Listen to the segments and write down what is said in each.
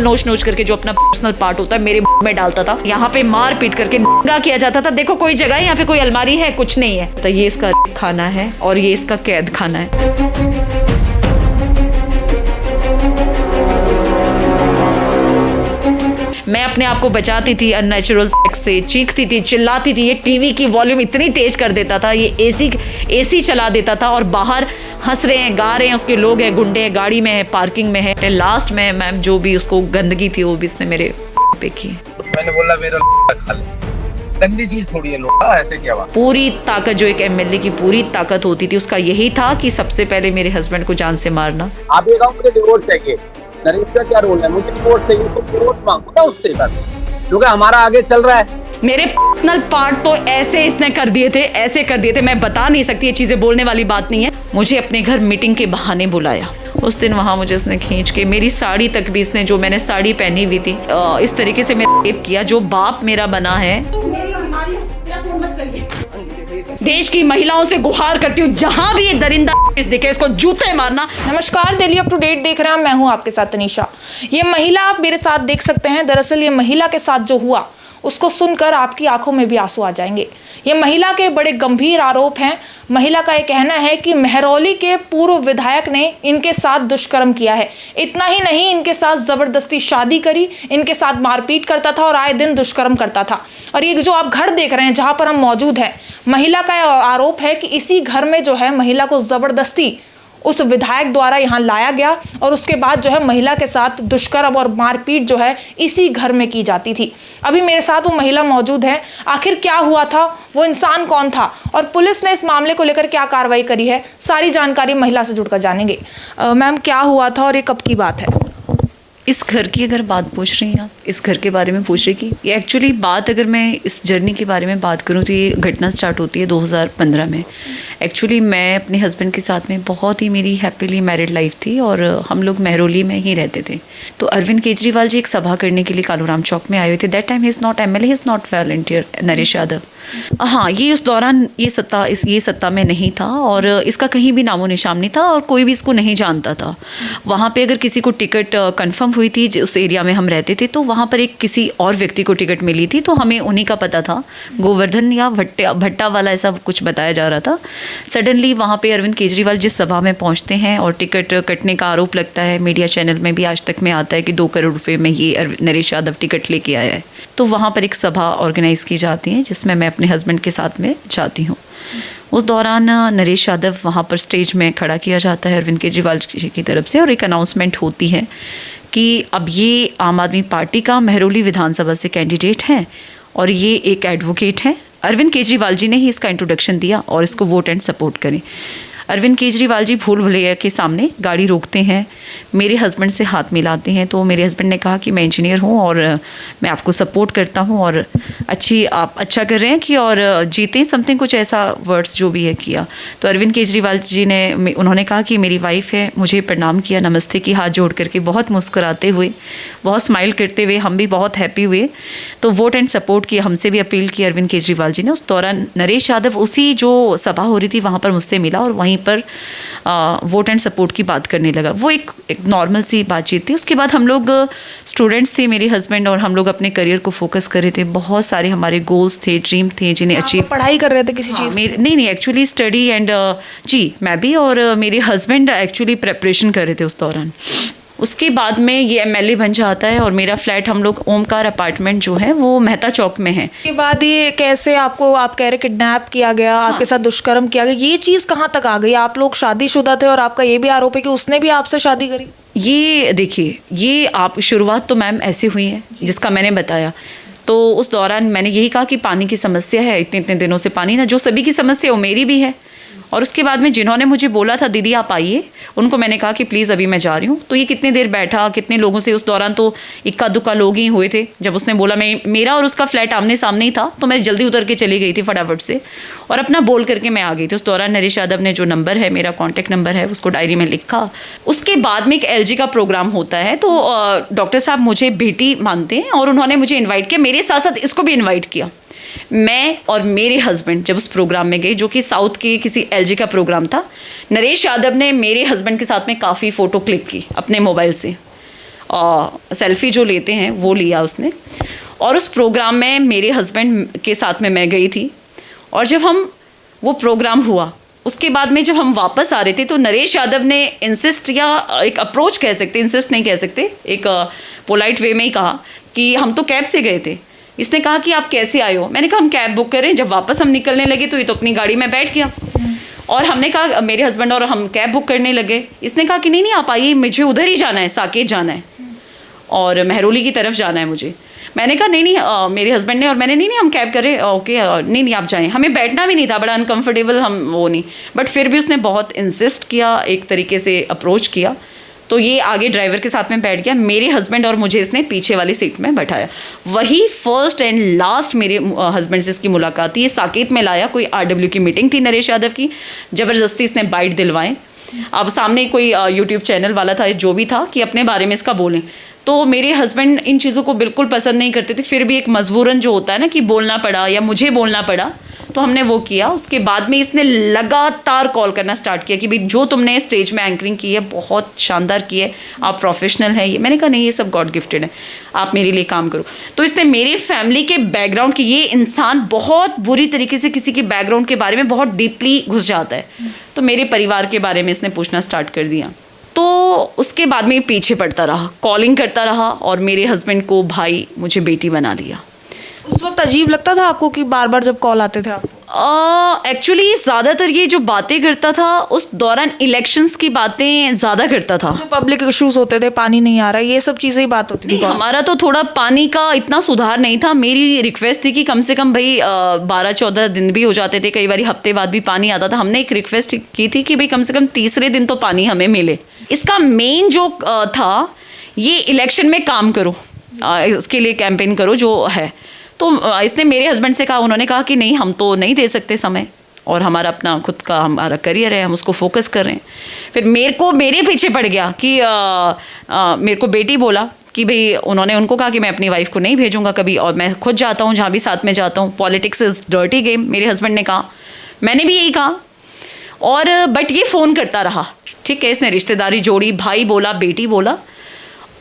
नोच नोच करके जो अपना पर्सनल पार्ट होता है मेरे में डालता था। यहाँ पे मार पीट करके नंगा किया जाता था। देखो कोई जगह है यहाँ पे, कोई अलमारी है, कुछ नहीं है। तो ये इसका खाना है और ये इसका कैद खाना है। मैं अपने आप को बचाती थी अननेचुरल सेक्स से, चीखती थी, चिल्लाती थी। ये टीवी की वॉल्यूम इतनी तेज कर देता था, ये एसी चला देता था और बाहर हंस रहे हैं, गा रहे हैं, उसके लोग हैं, गुंडे हैं, गाड़ी में है, पार्किंग में है। लास्ट में मैम जो भी उसको गंदगी थी वो भी इसने मेरे पे की। मैंने बोला मेरा खा ले, गंदी चीज थोड़ी है लोग, ऐसे क्या बात। पूरी ताकत जो एक एमएलए की पूरी ताकत होती थी उसका यही था कि सबसे पहले मेरे हस्बैंड को जान से मारना। आप ये कहो मुझे डिवोर्स चाहिए, नरेश का क्या रोल है, मुझे डिवोर्स चाहिए तो डिवोर्स मांगो ना उससे बस, क्योंकि हमारा आगे चल रहा है। मेरे पर्सनल पार्ट तो ऐसे इसने कर दिए थे, ऐसे कर दिए थे, मैं बता नहीं सकती, ये चीजें बोलने वाली बात नहीं है। मुझे अपने घर मीटिंग के बहाने बुलाया। उस दिन वहां मुझे इसने खींच के मेरी साड़ी तक भी इसने, जो मैंने साड़ी पहनी हुई थी, इस तरीके से मेरा रेप किया। जो बाप मेरा बना है, देश की महिलाओं से गुहार करती हूँ, जहां भी ये दरिंदा दिखे इसको जूते मारना। नमस्कार, दिल्ली अप टू डेट देख रहे हैं, मैं हूं आपके साथ तनीषा। ये महिला आप मेरे साथ देख सकते हैं। दरअसल ये महिला के साथ जो हुआ उसको सुनकर आपकी आंखों में भी आंसू आ जाएंगे। ये महिला के बड़े गंभीर आरोप हैं। महिला का ये कहना है कि महरौली के पूर्व विधायक ने इनके साथ दुष्कर्म किया है। इतना ही नहीं, इनके साथ जबरदस्ती शादी करी, इनके साथ मारपीट करता था और आए दिन दुष्कर्म करता था। और ये जो आप घर देख रहे हैं जहां पर हम मौजूद हैं, महिला का आरोप है कि इसी घर में जो है महिला को जबरदस्ती उस विधायक द्वारा यहाँ लाया गया और उसके बाद जो है महिला के साथ दुष्कर्म और मारपीट जो है इसी घर में की जाती थी। अभी मेरे साथ वो महिला मौजूद है। आखिर क्या हुआ था, वो इंसान कौन था और पुलिस ने इस मामले को लेकर क्या कार्रवाई करी है, सारी जानकारी महिला से जुड़कर जानेंगे। मैम, क्या हुआ था और ये कब की बात है? इस घर की अगर बात पूछ रही हैं आप, इस घर के बारे में पूछ रही कि ये एक्चुअली बात, अगर मैं इस जर्नी के बारे में बात करूं तो ये घटना स्टार्ट होती है 2015 में। एक्चुअली मैं अपने हस्बैंड के साथ में बहुत ही मेरी हैप्पीली मैरिड लाइफ थी और हम लोग महरौली में ही रहते थे। तो अरविंद केजरीवाल जी एक सभा करने के लिए कालूराम चौक में आए हुए थे। That time he is not MLA, he is not volunteer, Naresh Yadav. हाँ, ये उस दौरान ये सत्ता में नहीं था और इसका कहीं भी नामो निशान नहीं था और कोई भी इसको नहीं जानता था। वहाँ पे अगर किसी को टिकट कंफर्म हुई थी, उस एरिया में हम रहते थे, तो वहाँ पर एक किसी और व्यक्ति को टिकट मिली थी, तो हमें उन्हीं का पता था, गोवर्धन या भट्टा वाला, ऐसा कुछ बताया जा रहा था। सडनली वहाँ पे अरविंद केजरीवाल जिस सभा में पहुँचते हैं और टिकट कटने का आरोप लगता है, मीडिया चैनल में भी आज तक में आता है कि 2 करोड़ रुपये में ये नरेश यादव टिकट लेके आया है। तो वहाँ पर एक सभा ऑर्गेनाइज़ की जाती है जिसमें मैं अपने हस्बैंड के साथ में जाती हूँ। उस दौरान नरेश यादव वहाँ पर स्टेज में खड़ा किया जाता है अरविंद केजरीवाल जी की तरफ से और एक अनाउंसमेंट होती है कि अब ये आम आदमी पार्टी का महरौली विधानसभा से कैंडिडेट हैं और ये एक एडवोकेट हैं। अरविंद केजरीवाल जी ने ही इसका इंट्रोडक्शन दिया और इसको वोट एंड सपोर्ट करें। अरविंद केजरीवाल जी भूल भुलैया के सामने गाड़ी रोकते हैं, मेरे हस्बैंड से हाथ मिलाते हैं। तो मेरे हस्बैंड ने कहा कि मैं इंजीनियर हूँ और मैं आपको सपोर्ट करता हूँ और आप अच्छा कर रहे हैं कि और जीतें, समथिंग कुछ ऐसा वर्ड्स जो भी है किया। तो अरविंद केजरीवाल जी ने, उन्होंने कहा कि मेरी वाइफ है, मुझे प्रणाम किया, नमस्ते की, हाथ जोड़ करके बहुत मुस्कुराते हुए, बहुत स्माइल करते हुए। हम भी बहुत हैप्पी हुए। तो वोट एंड सपोर्ट की हमसे भी अपील की अरविंद केजरीवाल जी ने। उस दौरान नरेश यादव उसी जो सभा हो रही थी वहाँ पर मुझसे मिला और वहीं पर वोट एंड सपोर्ट की बात करने लगा। वो एक नॉर्मल सी बातचीत थी। उसके बाद हम लोग स्टूडेंट्स थे, मेरे हस्बैंड और हम लोग अपने करियर को फोकस कर रहे थे। बहुत सारे हमारे गोल्स थे, ड्रीम थे जिन्हें अचीव। पढ़ाई कर रहे थे किसी चीज़? नहीं, एक्चुअली स्टडी एंड जी मैं भी और मेरे हस्बैंड एक्चुअली प्रेपरेशन कर रहे थे उस दौरान। उसके बाद में ये एमएलए बन जाता है और मेरा फ्लैट, हम लोग ओमकार अपार्टमेंट जो है वो मेहता चौक में है। के बाद ये कैसे आपको, आप कह रहे किडनैप किया गया, आपके साथ दुष्कर्म किया गया, ये चीज़ कहाँ तक आ गई? आप लोग शादीशुदा थे और आपका ये भी आरोप है कि उसने भी आपसे शादी करी। ये देखिए, ये आप शुरुआत तो मैम ऐसे हुई है जिसका मैंने बताया। तो उस दौरान मैंने यही कहा कि पानी की समस्या है, इतने दिनों से पानी ना, जो सभी की समस्या वो मेरी भी है। और उसके बाद में जिन्होंने मुझे बोला था दीदी आप आइए, उनको मैंने कहा कि प्लीज़ अभी मैं जा रही हूँ। तो ये कितनी देर बैठा, कितने लोगों से, उस दौरान तो इक्का दुक्का लोग ही हुए थे। जब उसने बोला, मेरा और उसका फ्लैट आमने सामने ही था, तो मैं जल्दी उतर के चली गई थी फटाफट से और अपना बोल करके मैं आ गई थी। उस दौरान नरेश यादव ने जो नंबर है, मेरा कॉन्टैक्ट नंबर है, उसको डायरी में लिखा। उसके बाद में एक एलजी का प्रोग्राम होता है, तो डॉक्टर साहब मुझे बेटी मानते हैं और उन्होंने मुझे इन्वाइट किया, मेरे साथ साथ इसको भी इन्वाइट किया। मैं और मेरे हस्बैंड जब उस प्रोग्राम में गए, जो कि साउथ के किसी एलजी का प्रोग्राम था, नरेश यादव ने मेरे हस्बैंड के साथ में काफ़ी फ़ोटो क्लिक की अपने मोबाइल से सेल्फी जो लेते हैं वो लिया उसने। और उस प्रोग्राम में मेरे हस्बैंड के साथ में मैं गई थी। और जब वो प्रोग्राम हुआ उसके बाद में जब हम वापस आ रहे थे तो नरेश यादव ने इंसिस्ट या एक अप्रोच कह सकते, इंसिस्ट नहीं कह सकते, एक पोलाइट वे में ही कहा कि हम तो कैब से गए थे। इसने कहा कि आप कैसे आए हो? मैंने कहा हम कैब बुक करें। जब वापस हम निकलने लगे तो ये तो अपनी गाड़ी में बैठ गया और हमने कहा, मेरे हस्बैंड और हम कैब बुक करने लगे। इसने कहा कि नहीं आप आइए, मुझे उधर ही जाना है, साकेत जाना है और महरौली की तरफ जाना है मुझे। मैंने कहा नहीं मेरे हस्बैंड ने और मैंने नहीं हम कैब करें, ओके नहीं आप जाएं। हमें बैठना भी नहीं था, बड़ा अनकंफर्टेबल हम वो नहीं, बट फिर भी उसने बहुत इंसिस्ट किया, एक तरीके से अप्रोच किया। तो ये आगे ड्राइवर के साथ में बैठ गया, मेरे हस्बैंड और मुझे इसने पीछे वाली सीट में बैठाया। वही फर्स्ट एंड लास्ट मेरे हस्बैंड से इसकी मुलाकात थी। ये साकेत में लाया, कोई RW की मीटिंग थी नरेश यादव की, ज़बरदस्ती इसने बाइट दिलवाएं। अब सामने कोई यूट्यूब चैनल वाला था जो भी था कि अपने बारे में इसका बोलें, तो मेरे हस्बैंड इन चीज़ों को बिल्कुल पसंद नहीं करते थे। फिर भी एक मजबूरन जो होता है ना कि बोलना पड़ा या मुझे बोलना पड़ा, तो हमने वो किया। उसके बाद में इसने लगातार कॉल करना स्टार्ट किया कि भाई जो तुमने स्टेज में एंकरिंग की है बहुत शानदार की है, आप प्रोफेशनल हैं। ये मैंने कहा नहीं, ये सब गॉड गिफ्टेड है, आप मेरे लिए काम करो। तो इसने मेरे फैमिली के बैकग्राउंड की, ये इंसान बहुत बुरी तरीके से किसी के बैकग्राउंड के बारे में बहुत डीपली घुस जाता है, तो मेरे परिवार के बारे में इसने पूछना स्टार्ट कर दिया। तो उसके बाद में पीछे पड़ता रहा, कॉलिंग करता रहा और मेरे हस्बैंड को भाई मुझे बेटी बना दिया। उस वक्त अजीब लगता था आपको कि बार बार जब कॉल आते थे आपको? एक्चुअली ज़्यादातर ये जो बातें करता था उस दौरान इलेक्शंस की बातें ज़्यादा करता था। जो पब्लिक इश्यूज होते थे, पानी नहीं आ रहा, ये सब चीज़ें ही बात होती थी। हमारा तो थोड़ा पानी का इतना सुधार नहीं था। मेरी रिक्वेस्ट थी कि कम से कम भाई 12-14 दिन भी हो जाते थे, कई बार हफ्ते बाद भी पानी आता था। हमने एक रिक्वेस्ट की थी कि भाई कम से कम तीसरे दिन तो पानी हमें मिले। इसका मेन जो था ये इलेक्शन में काम करो, इसके लिए कैंपेन करो जो है। तो इसने मेरे हस्बैंड से कहा, उन्होंने कहा कि नहीं हम तो नहीं दे सकते समय, और हमारा अपना खुद का हमारा करियर है, हम उसको फोकस कर रहे हैं। फिर मेरे पीछे पड़ गया कि मेरे को बेटी बोला कि भाई उन्होंने उनको कहा कि मैं अपनी वाइफ को नहीं भेजूंगा कभी, और मैं खुद जाता हूँ जहाँ भी साथ में जाता हूँ। पॉलिटिक्स इज़ डर्टी गेम, मेरे हस्बैंड ने कहा, मैंने भी यही कहा। और बट ये फ़ोन करता रहा, ठीक है। इसने रिश्तेदारी जोड़ी, भाई बोला, बेटी बोला,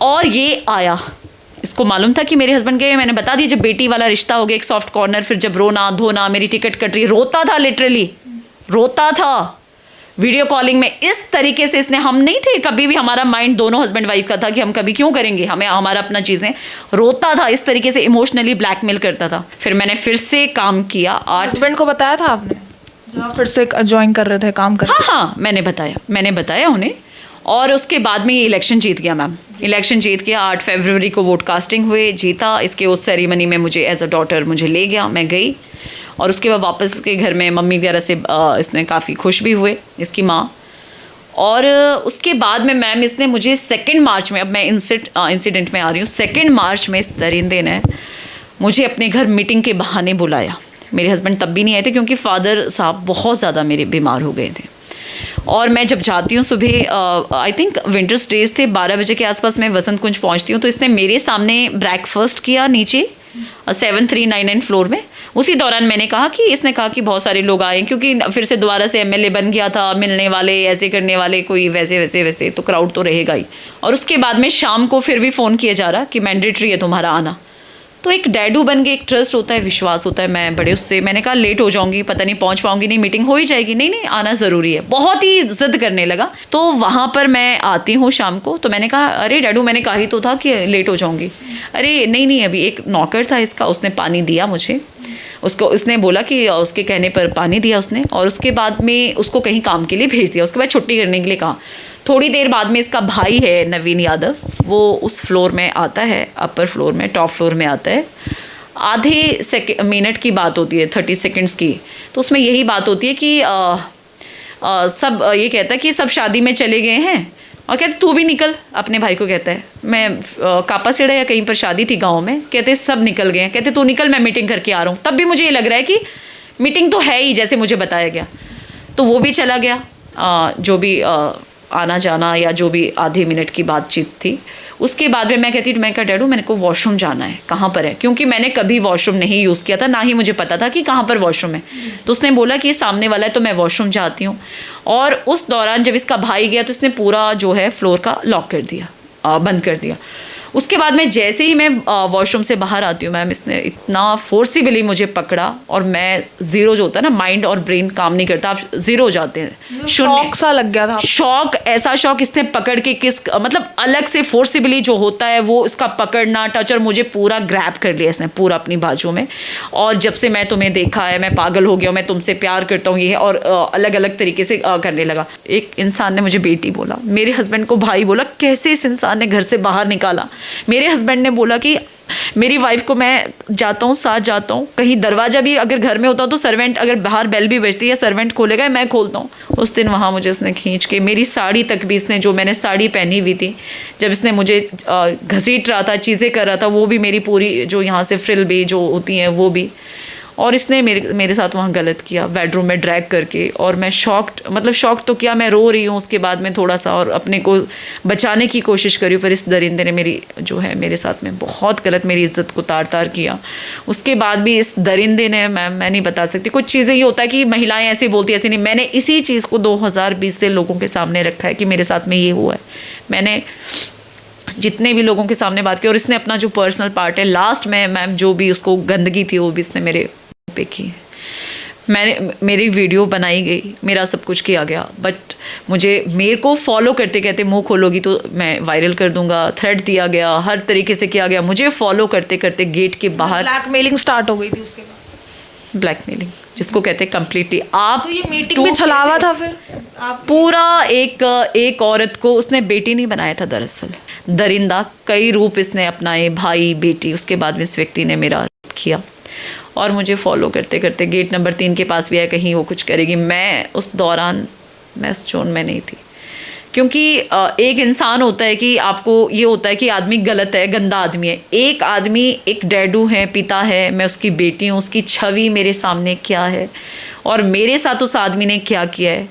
और ये आया। इसको मालूम था कि मेरे हस्बैंड के, मैंने बता दिया जब बेटी वाला रिश्ता हो गया एक सॉफ्ट कॉर्नर, फिर जब रोना धोना, मेरी टिकट कट रही, रोता था, लिटरली रोता था वीडियो कॉलिंग में। इस तरीके से इसने, हम नहीं थे कभी भी, हमारा माइंड दोनों हस्बैंड वाइफ का था कि हम कभी क्यों करेंगे, हमें हमारा अपना चीज़ें, रोता था इस तरीके से, इमोशनली ब्लैकमेल करता था। फिर मैंने फिर से काम किया। हस्बैंड को बताया था आपने जब आप फिर से ज्वाइन कर रहे थे काम कर? हाँ, मैंने बताया उन्हें। और उसके बाद में ये इलेक्शन जीत गया मैम, इलेक्शन जीत गया। 8 फरवरी को वोट कास्टिंग हुए, जीता। इसके उस सेरेमनी में मुझे एज अ डॉटर मुझे ले गया, मैं गई। और उसके बाद वापस के घर में मम्मी वगैरह से इसने काफ़ी खुश भी हुए, इसकी माँ। और उसके बाद में मैम इसने मुझे 2 मार्च में, अब मैं इंसिडेंट में आ रही हूँ, 2 मार्च में इस दरिंदे ने मुझे अपने घर मीटिंग के बहाने बुलाया। मेरे हस्बैंड तब भी नहीं आए थे क्योंकि फादर साहब बहुत ज़्यादा मेरे बीमार हो गए थे। और मैं जब जाती हूँ सुबह, आई थिंक विंटर्स डेज थे, 12 बजे के आसपास मैं वसंत कुंज पहुँचती हूँ। तो इसने मेरे सामने ब्रेकफास्ट किया नीचे 7399 फ्लोर में। उसी दौरान मैंने कहा कि, इसने कहा कि बहुत सारे लोग आए, क्योंकि फिर से दोबारा से MLA बन गया था, मिलने वाले, ऐसे करने वाले, कोई वैसे तो क्राउड तो रहेगा ही। और उसके बाद में शाम को फिर भी फ़ोन किया जा रहा कि मैंडेटरी है तुम्हारा आना। तो एक डैडू बन के एक ट्रस्ट होता है, विश्वास होता है। मैं बड़े उससे, मैंने कहा लेट हो जाऊंगी, पता नहीं पहुंच पाऊंगी, नहीं मीटिंग हो ही जाएगी, नहीं आना ज़रूरी है। बहुत ही जिद करने लगा। तो वहाँ पर मैं आती हूँ शाम को, तो मैंने कहा अरे डैडू मैंने कहा ही तो था कि लेट हो जाऊंगी। अरे नहीं अभी एक नौकर था इसका, उसने पानी दिया मुझे, उसको उसने बोला कि उसके कहने पर पानी दिया उसने, और उसके बाद में उसको कहीं काम के लिए भेज दिया। उसके बाद छुट्टी करने के लिए कहा। थोड़ी देर बाद में इसका भाई है नवीन यादव, वो उस फ्लोर में आता है, अपर फ्लोर में, टॉप फ्लोर में आता है। आधे मिनट की बात होती है, 30 सेकंड्स की। तो उसमें यही बात होती है कि सब ये कहता है कि सब शादी में चले गए हैं, और कहते तू भी निकल, अपने भाई को कहता है। मैं कापा सेड़ा या कहीं पर शादी थी गाँव में, कहते सब निकल गए हैं, कहते तू निकल, मैं मीटिंग करके आ रहा हूँ। तब भी मुझे ये लग रहा है कि मीटिंग तो है ही, जैसे मुझे बताया गया। तो वो भी चला गया, जो भी आना जाना या जो भी आधे मिनट की बातचीत थी। उसके बाद में मैं कहती मैं कहा डैडू मेरे को वॉशरूम जाना है, कहाँ पर है, क्योंकि मैंने कभी वॉशरूम नहीं यूज़ किया था, ना ही मुझे पता था कि कहाँ पर वॉशरूम है। तो उसने बोला कि ये सामने वाला है, तो मैं वॉशरूम जाती हूँ। और उस दौरान जब इसका भाई गया तो इसने पूरा जो है फ्लोर का लॉक कर दिया। बंद कर दिया। उसके बाद में जैसे ही मैं वॉशरूम से बाहर आती हूँ मैम, इसने इतना फोर्सिबली मुझे पकड़ा और मैं ज़ीरो जो होता है ना, माइंड और ब्रेन काम नहीं करता, आप ज़ीरो हो जाते हैं, शॉक सा लग गया था। शॉक, ऐसा शॉक, इसने पकड़ के मतलब अलग से फोर्सिबली जो होता है वो इसका पकड़ना, टच, और मुझे पूरा ग्रैब कर लिया इसने पूरा अपनी बाजू में। और जब से मैं तुम्हें देखा है मैं पागल हो गया हूँ, मैं तुमसे प्यार करता हूँ, ये है, और अलग अलग तरीके से करने लगा। एक इंसान ने मुझे बेटी बोला, मेरे हस्बैंड को भाई बोला, कैसे इस इंसान ने घर से बाहर निकाला। मेरे हस्बैंड ने बोला कि मेरी वाइफ को मैं जाता हूँ, साथ जाता हूँ, कहीं दरवाज़ा भी अगर घर में होता तो सर्वेंट अगर बाहर बेल भी बजती है सर्वेंट खोलेगा, मैं खोलता हूँ। उस दिन वहाँ मुझे इसने खींच के मेरी साड़ी तक भी, इसने जो मैंने साड़ी पहनी हुई थी, जब इसने मुझे घसीट रहा था, चीज़ें कर रहा था, वो भी मेरी पूरी जो यहाँ से फ्रिल भी जो होती हैं वो भी, और इसने मेरे साथ वहाँ गलत किया, बेडरूम में ड्रैग करके। और मैं शॉक्ड, मतलब शॉक तो क्या, मैं रो रही हूँ उसके बाद में थोड़ा सा, और अपने को बचाने की कोशिश करी। फिर इस दरिंदे ने मेरी जो है मेरे साथ में बहुत गलत, मेरी इज्जत को तार तार किया। उसके बाद भी इस दरिंदे ने, मैं नहीं बता सकती, कुछ चीज़ें ये होता है कि महिलाएं ऐसे बोलती, ऐसे नहीं। मैंने इसी चीज़ को 2020 से लोगों के सामने रखा है कि मेरे साथ में ये हुआ है। मैंने जितने भी लोगों के सामने बात की, और इसने अपना जो पर्सनल पार्ट है, लास्ट में मैम जो भी उसको गंदगी थी वो भी इसने मेरे पे की। मेरी वीडियो बनाई गई, मेरा सब कुछ किया गया, बट मेरे को फॉलो करते कहते मुंह खोलोगी तो मैं वायरल कर दूंगा, थ्रेड दिया गया, हर तरीके से किया गया। मुझे फॉलो करते करते गेट के बाहर ब्लैकमेलिंग स्टार्ट हो गई थी उसके बाद। ब्लैकमेलिंग जिसको कहते हैं कंप्लीटली। आप तो ये मीटिंग में छलावा था फिर आप पूरा एक औरत को उसने बेटी नहीं बनाया था। दरअसल दरिंदा कई रूप इसने अपनाए, भाई बेटी। उसके बाद में इस व्यक्ति ने मेरा किया और मुझे फॉलो करते करते गेट नंबर 3 के पास भी आया, कहीं वो कुछ करेगी। मैं उस दौरान मैं उस जोन में नहीं थी, क्योंकि एक इंसान होता है कि आपको ये होता है कि आदमी गलत है, गंदा आदमी है। एक आदमी, एक डैडू है, पिता है, मैं उसकी बेटी हूँ, उसकी छवि मेरे सामने क्या है और मेरे साथ उस आदमी ने क्या किया है,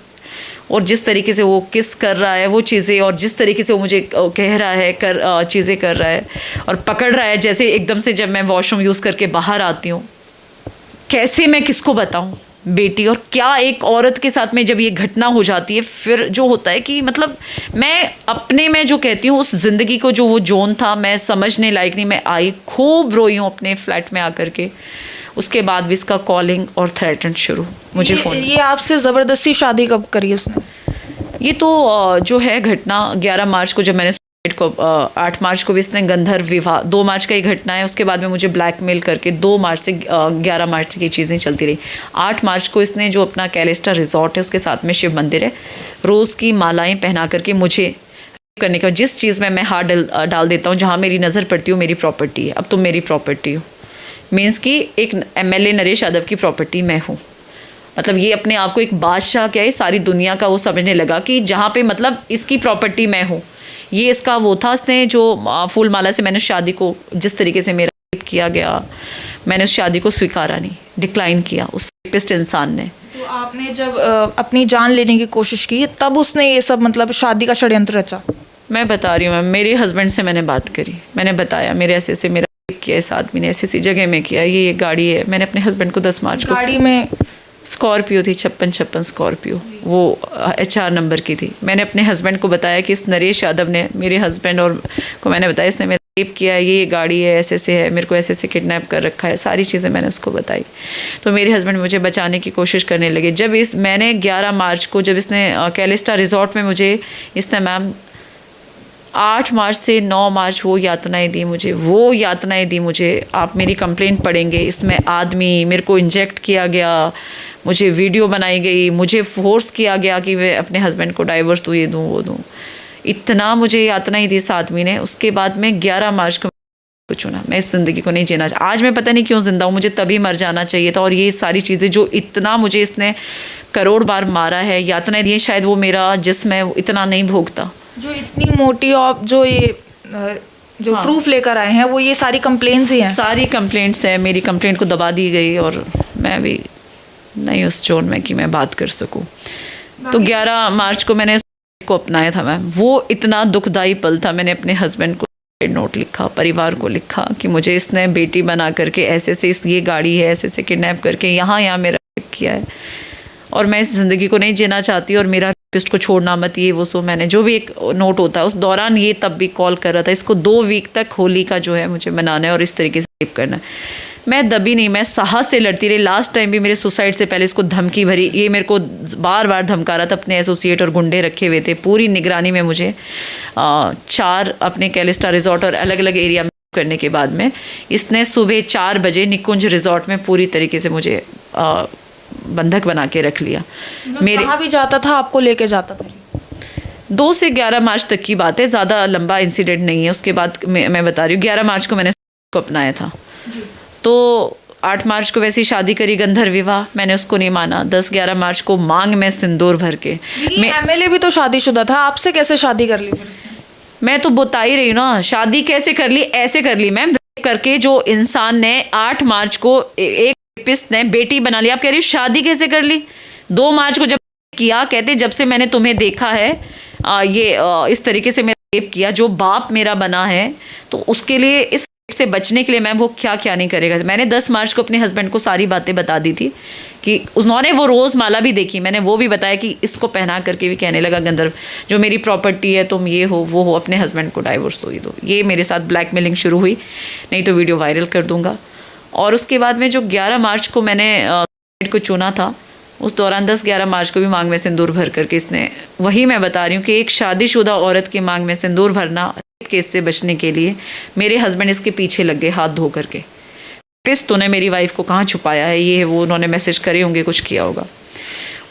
और जिस तरीके से वो किस कर रहा है वो चीज़ें, और जिस तरीके से वो मुझे कह रहा है चीज़ें कर रहा है और पकड़ रहा है, जैसे एकदम से जब मैं वॉशरूम यूज़ करके बाहर आती हूँ, कैसे मैं किसको बताऊँ बेटी। और क्या एक औरत के साथ में जब ये घटना हो जाती है, फिर जो होता है कि मतलब मैं अपने में जो कहती हूँ उस ज़िंदगी को, जो वो जोन था, मैं समझने लायक नहीं। मैं आई, खूब रोई हूँ अपने फ्लैट में आकर के। उसके बाद भी इसका कॉलिंग और थ्रेटन शुरू, मुझे फ़ोन। ये आपसे ज़बरदस्ती शादी कब करी उसने? ये तो जो है घटना 11 मार्च को, जब मैंने 8 मार्च को भी इसने गंधर्व विवाह, 2 मार्च का ही घटना है। उसके बाद में मुझे ब्लैकमेल करके 2 मार्च से 11 मार्च तक ये चीज़ें चलती रही। 8 मार्च को इसने जो अपना कैलेस्टा रिजॉर्ट है उसके साथ में शिव मंदिर है, रोज़ की मालाएं पहना करके मुझे करने का, जिस चीज़ में मैं हाथ डाल देता हूँ, जहाँ मेरी नज़र पड़ती हो, मेरी प्रॉपर्टी है, अब तुम मेरी प्रॉपर्टी हो। मीन्स कि एक MLA नरेश यादव की प्रॉपर्टी मैं हूँ। मतलब ये अपने आप को एक बादशाह, क्या है, सारी दुनिया का वो समझने लगा कि जहाँ पे मतलब इसकी प्रॉपर्टी मैं हूँ। ये इसका वो था, इसने जो फूल माला से मैंने शादी को, जिस तरीके से मेरा रेप किया गया, मैंने उस शादी को स्वीकारा नहीं, डिक्लाइन किया उस रेपिस्ट इंसान ने। तो आपने जब अपनी जान लेने की कोशिश की, तब उसने ये सब मतलब शादी का षड्यंत्र रचा? मैं बता रही हूँ मैम, मेरे हस्बैंड से मैंने बात करी, मैंने बताया मेरे ऐसे मेरा रेप किया, इस आदमी ने ऐसी जगह में किया, ये गाड़ी है। मैंने अपने हस्बैंड को 10 मार्च को, गाड़ी में स्कॉर्पियो थी, 56 स्कॉर्पियो, वो HR नंबर की थी। मैंने अपने हस्बैंड को बताया कि इस नरेश यादव ने, मेरे हस्बैंड और को मैंने बताया, इसने मेरा रेप किया है, ये गाड़ी है, ऐसे है, मेरे को ऐसे किडनैप कर रखा है, सारी चीज़ें मैंने उसको बताई। तो मेरे हस्बैंड मुझे बचाने की कोशिश करने लगे। जब मैंने 11 मार्च को, जब इसने कैलेस्टा रिजॉर्ट में मुझे, इसने मैम 8 मार्च से 9 मार्च वो यातनाएं दी मुझे। आप मेरी कंप्लेंट पढ़ेंगे, इसमें आदमी, मेरे को इंजेक्ट किया गया, मुझे वीडियो बनाई गई, मुझे फोर्स किया गया कि मैं अपने हस्बैंड को डाइवर्स दूँ, ये दूँ वो दूँ। इतना मुझे यातनाएं दी इस आदमी ने। उसके बाद में 11 मार्च को चुना, मैं इस ज़िंदगी को नहीं जीना। आज मैं पता नहीं क्यों ज़िंदा हूँ, मुझे तभी मर जाना चाहिए था। और ये सारी चीज़ें जो इतना मुझे इसने करोड़ बार मारा है, यातनाएं दी, शायद वो मेरा जिस्म है इतना नहीं भोगता। जो इतनी मोटी और जो ये जो हाँ। प्रूफ लेकर आए हैं, वो ये सारी कंप्लेंट्स ही हैं। सारी कंप्लेंट्स हैं, मेरी कंप्लेंट को दबा दी गई और मैं भी नहीं उस जोन में कि मैं बात कर सकूं। तो 11 मार्च को मैंने को अपनाया था मैम। वो इतना दुखदाई पल था। मैंने अपने हस्बैंड को नोट लिखा, परिवार को लिखा कि मुझे इसने बेटी बना करके ऐसे ये गाड़ी है, ऐसे किडनैप करके यहाँ मेरा रेप किया है और मैं इस ज़िंदगी को नहीं जीना चाहती और मेरा पिस्ट को छोड़ना मत, ये वो सो, मैंने जो भी एक नोट होता है उस दौरान ये तब भी कॉल कर रहा था, इसको 2 वीक तक होली का जो है मुझे मनाना है और इस तरीके से रेप करना है। मैं दबी नहीं, मैं साहस से लड़ती रही। लास्ट टाइम भी मेरे सुसाइड से पहले इसको धमकी भरी, ये मेरे को बार बार धमका रहा था, अपने एसोसिएट और गुंडे रखे हुए थे पूरी निगरानी में मुझे 4 अपने कैलिस्टा रिजॉर्ट और अलग अलग एरिया में करने के बाद में इसने सुबह 4 बजे निकुंज रिजॉर्ट में पूरी तरीके से मुझे बंधक बना के रख लिया। मेरे कहाँ भी जाता था आपको लेके जाता था? 2 से 11 मार्च तक की बात है, ज़्यादा लंबा इंसिडेंट नहीं है। उसके बाद मैं बता रही हूँ 11 मार्च को मैंने को अपनाया था, तो 8 मार्च को वैसी शादी करी, गंधर्व विवाह, मैंने उसको नहीं माना। 10-11 मार्च को मांग में सिंदूर भर के। मैं एमएलए भी तो शादीशुदा था, आपसे कैसे शादी कर ली? मैं तो बता ही रही हूँ ना, शादी कैसे कर ली, ऐसे कर ली मैम, करके जो इंसान ने 8 मार्च को एक रेपिस्ट ने बेटी बना लिया, आप कह रही हो शादी कैसे कर ली? 2 मार्च को जब किया, कहते जब से मैंने तुम्हें देखा है इस तरीके से मेरा रेप किया, जो बाप मेरा बना है, तो उसके लिए इस से बचने के लिए मैम वो क्या क्या नहीं करेगा। मैंने 10 मार्च को अपने हस्बैंड को सारी बातें बता दी थी कि उन्होंने वो रोज़ माला भी देखी, मैंने वो भी बताया कि इसको पहना करके भी कहने लगा गंधर्व जो मेरी प्रॉपर्टी है तुम ये हो वो हो, अपने हस्बैंड को डाइवोर्स तो ही दो। ये मेरे साथ ब्लैकमेलिंग शुरू हुई, नहीं तो वीडियो वायरल कर दूंगा। और उसके बाद में जो 11 मार्च को मैंने को चुना था, उस दौरान 10-11 मार्च को भी मांग में सिंदूर भर करके इसने, वही मैं बता रही हूँ कि एक शादीशुदा औरत की मांग में सिंदूर भरना केस से बचने के लिए मेरे हस्बैंड इसके पीछे लग गए हाथ धो करके। पिस तूने मेरी वाइफ को कहाँ छुपाया है, ये वो उन्होंने मैसेज करे होंगे, कुछ किया होगा।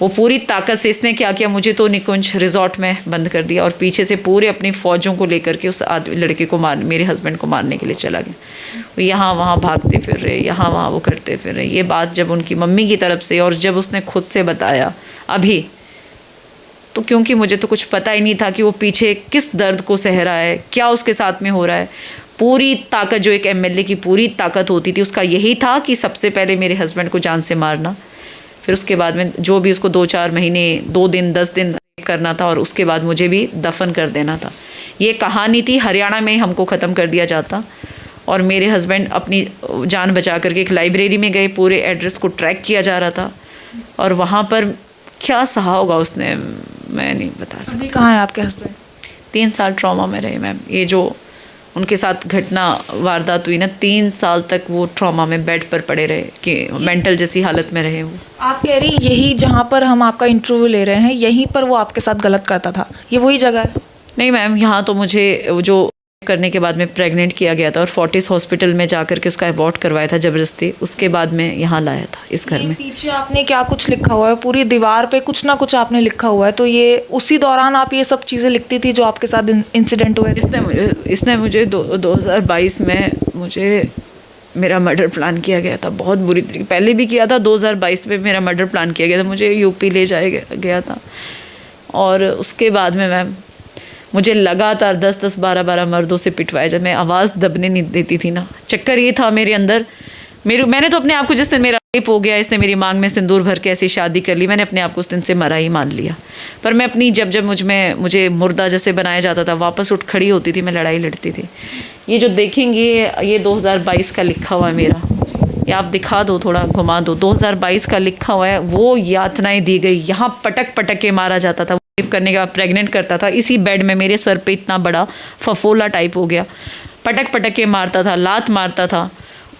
वो पूरी ताकत से इसने क्या किया, मुझे तो निकुंज रिजॉर्ट में बंद कर दिया और पीछे से पूरे अपनी फौजों को लेकर के उस लड़के को मेरे हस्बैंड को मारने के लिए चला गया। वो यहाँ वहाँ भागते फिर रहे, यहाँ वहाँ वो करते फिर रहे। ये बात जब उनकी मम्मी की तरफ से और जब उसने खुद से बताया अभी, तो क्योंकि मुझे तो कुछ पता ही नहीं था कि वो पीछे किस दर्द को सह रहा है, क्या उसके साथ में हो रहा है। पूरी ताकत जो एक एमएलए की पूरी ताकत होती थी उसका यही था कि सबसे पहले मेरे हस्बैंड को जान से मारना, फिर उसके बाद में जो भी उसको 2-4 महीने 2 दिन 10 दिन करना था और उसके बाद मुझे भी दफन कर देना था। ये कहानी थी, हरियाणा में हमको ख़त्म कर दिया जाता और मेरे हस्बैंड अपनी जान बचा करके एक लाइब्रेरी में गए, पूरे एड्रेस को ट्रैक किया जा रहा था और वहाँ पर क्या सहा होगा उसने, मैं नहीं बता सकती। अभी कहाँ है आपके हस्बैंड? 3 साल ट्रॉमा में रहे मैम। ये जो उनके साथ घटना वारदात हुई ना, 3 साल तक वो ट्रॉमा में बेड पर पड़े रहे कि मेंटल जैसी हालत में रहे वो। आप कह रही यही जहाँ पर हम आपका इंटरव्यू ले रहे हैं यहीं पर वो आपके साथ गलत करता था, ये वही जगह है? नहीं मैम, यहाँ तो मुझे जो करने के बाद में प्रेग्नेंट किया गया था और फोर्टिस हॉस्पिटल में जा कर के उसका अबॉर्ट करवाया था ज़बरदस्ती, उसके बाद में यहाँ लाया था इस घर में। पीछे आपने क्या कुछ लिखा हुआ है, पूरी दीवार पे कुछ ना कुछ आपने लिखा हुआ है, तो ये उसी दौरान आप ये सब चीज़ें लिखती थी जो आपके साथ इंसिडेंट हुए? इसने मुझे 2022 में मुझे मेरा मर्डर प्लान किया गया था, बहुत बुरी तरीके, पहले भी किया था, 2022 में मेरा मर्डर प्लान किया गया था, मुझे यूपी ले जाया गया था और उसके बाद में मैम मुझे लगातार 10-10, 12-12 मर्दों से पिटवाया। जब मैं आवाज़ दबने नहीं देती थी ना, चक्कर ये था मेरे अंदर, मैंने तो अपने आप को, जिस दिन मेरा रेप हो गया, इसने मेरी मांग में सिंदूर भर के ऐसी शादी कर ली, मैंने अपने आप को उस दिन से मरा ही मान लिया। पर मैं अपनी जब मुझे मुर्दा जैसे बनाया जाता था, वापस उठ खड़ी होती थी, मैं लड़ाई लड़ती थी। ये जो देखेंगे ये 2022 का लिखा हुआ है मेरा, ये आप दिखा दो, थोड़ा घुमा दो, 2022 का लिखा हुआ है। वो यातनाएं दी गई, यहाँ पटक पटक के मारा जाता था, रेप करने के बाद प्रेग्नेंट करता था, इसी बेड में मेरे सर पे इतना बड़ा फफोला टाइप हो गया, पटक पटक के मारता था, लात मारता था